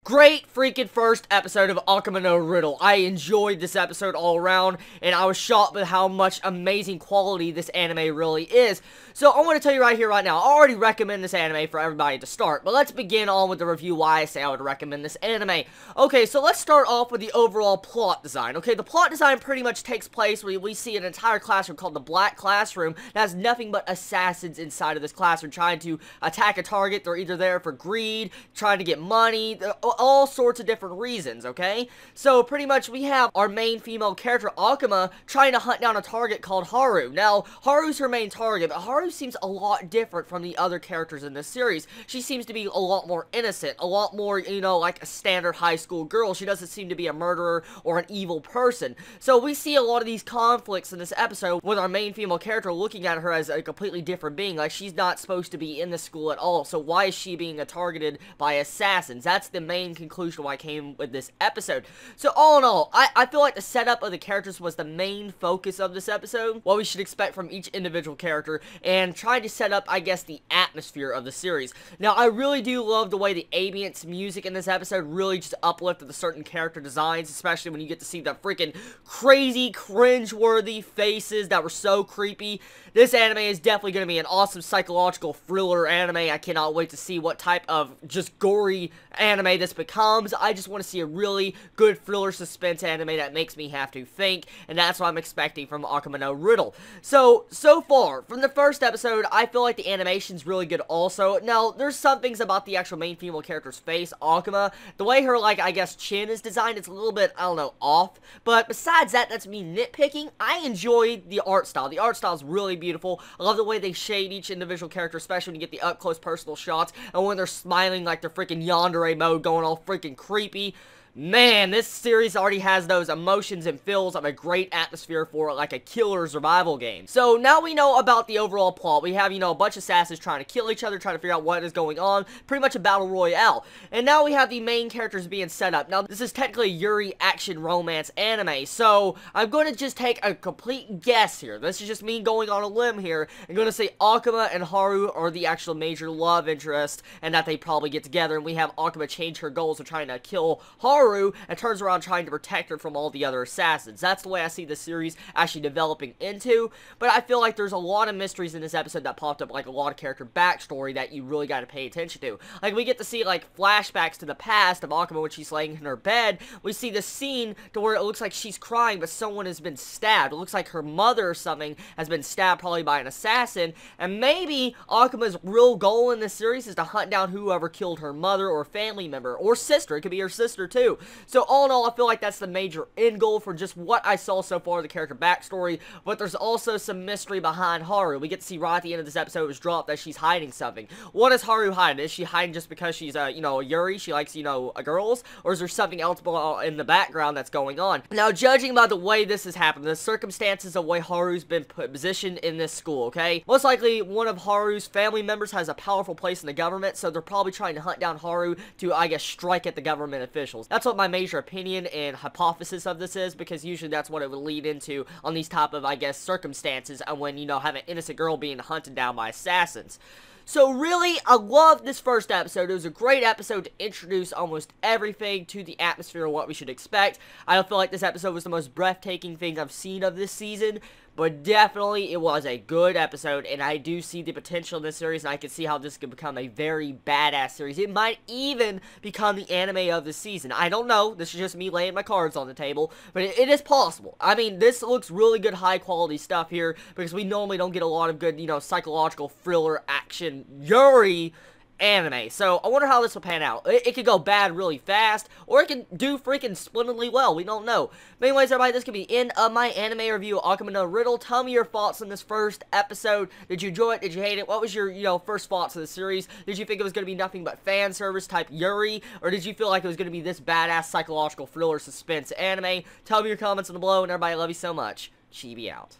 Great freaking first episode of Akuma no Riddle. I enjoyed this episode all around, and I was shocked with how much amazing quality this anime really is. So I want to tell you right here, right now, I already recommend this anime for everybody to start, but let's begin on with the review why I say I would recommend this anime. Okay, so let's start off with the overall plot design. Okay, the plot design pretty much takes place where we see an entire classroom called the Black Classroom that has nothing but assassins inside of this classroom trying to attack a target. They're either there for greed, trying to get money, all sorts of different reasons, okay? So pretty much we have our main female character, Akuma, trying to hunt down a target called Haru. Now, Haru's her main target, but Haru seems a lot different from the other characters in this series. She seems to be a lot more innocent, a lot more, you know, like a standard high school girl. She doesn't seem to be a murderer or an evil person. So we see a lot of these conflicts in this episode with our main female character looking at her as a completely different being. Like, she's not supposed to be in the school at all. So why is she being targeted by assassins? That's the main conclusion why I came with this episode. So all in all, I feel like the setup of the characters was the main focus of this episode, what we should expect from each individual character, and trying to set up, I guess, the atmosphere of the series. Now, I really do love the way the ambience music in this episode really just uplifted the certain character designs, especially when you get to see the freaking crazy, cringe-worthy faces that were so creepy. This anime is definitely going to be an awesome psychological thriller anime. I cannot wait to see what type of just gory anime this becomes. I just want to see a really good thriller suspense anime that makes me have to think, and that's what I'm expecting from Akuma no Riddle. So far, from the first episode, I feel like the animation's really good also. Now, there's some things about the actual main female character's face, Akuma. The way her, like, I guess, chin is designed, it's a little bit, I don't know, off. But besides that, that's me nitpicking. I enjoyed the art style. The art style is really beautiful. I love the way they shade each individual character, especially when you get the up-close personal shots, and when they're smiling like they're freaking yandere mode going all freaking creepy. Man, this series already has those emotions and feels of a great atmosphere for like a killer survival game. So now we know about the overall plot. We have, you know, a bunch of assassins trying to kill each other, trying to figure out what is going on. Pretty much a battle royale. And now we have the main characters being set up. Now, this is technically a Yuri action romance anime. So I'm going to just take a complete guess here. This is just me going on a limb here. I'm going to say Akuma and Haru are the actual major love interest, and that they probably get together. And we have Akuma change her goals of trying to kill Haru, and turns around trying to protect her from all the other assassins. That's the way I see the series actually developing into, but I feel like there's a lot of mysteries in this episode that popped up, like a lot of character backstory that you really got to pay attention to. Like, we get to see, like, flashbacks to the past of Akuma when she's laying in her bed. We see this scene to where it looks like she's crying, but someone has been stabbed. It looks like her mother or something has been stabbed, probably by an assassin, and maybe Akuma's real goal in this series is to hunt down whoever killed her mother or family member, or sister. It could be her sister, too. So all in all, I feel like that's the major end goal for just what I saw so far, the character backstory, but there's also some mystery behind Haru. We get to see right at the end of this episode, it was dropped that she's hiding something. What is Haru hiding? Is she hiding just because she's, you know, a Yuri, she likes, you know, girls, or is there something else in the background that's going on? Now, judging by the way this has happened, the circumstances of the way Haru's been positioned in this school, okay? Most likely, one of Haru's family members has a powerful place in the government, so they're probably trying to hunt down Haru to, I guess, strike at the government officials. That's what my major opinion and hypothesis of this is, because usually that's what it would lead into on these type of, I guess, circumstances, and when, you know, have an innocent girl being hunted down by assassins. So really, I loved this first episode. It was a great episode to introduce almost everything to the atmosphere of what we should expect. I don't feel like this episode was the most breathtaking thing I've seen of this season, but definitely it was a good episode, and I do see the potential in this series, and I can see how this could become a very badass series. It might even become the anime of the season. I don't know. This is just me laying my cards on the table, but it is possible. I mean, this looks really good, high-quality stuff here, because we normally don't get a lot of good, you know, psychological thriller, action, Yuri anime. So I wonder how this will pan out. It could go bad really fast, or it can do freaking splendidly well. We don't know. But anyways, everybody, this could be the end of my anime review of Akuma no Riddle. Tell me your thoughts on this first episode. Did you enjoy it? Did you hate it? What was your, you know, first thoughts of the series? Did you think it was going to be nothing but fan service type Yuri, or did you feel like it was going to be this badass psychological thriller suspense anime? Tell me your comments below, and everybody, I love you so much. Chibi out.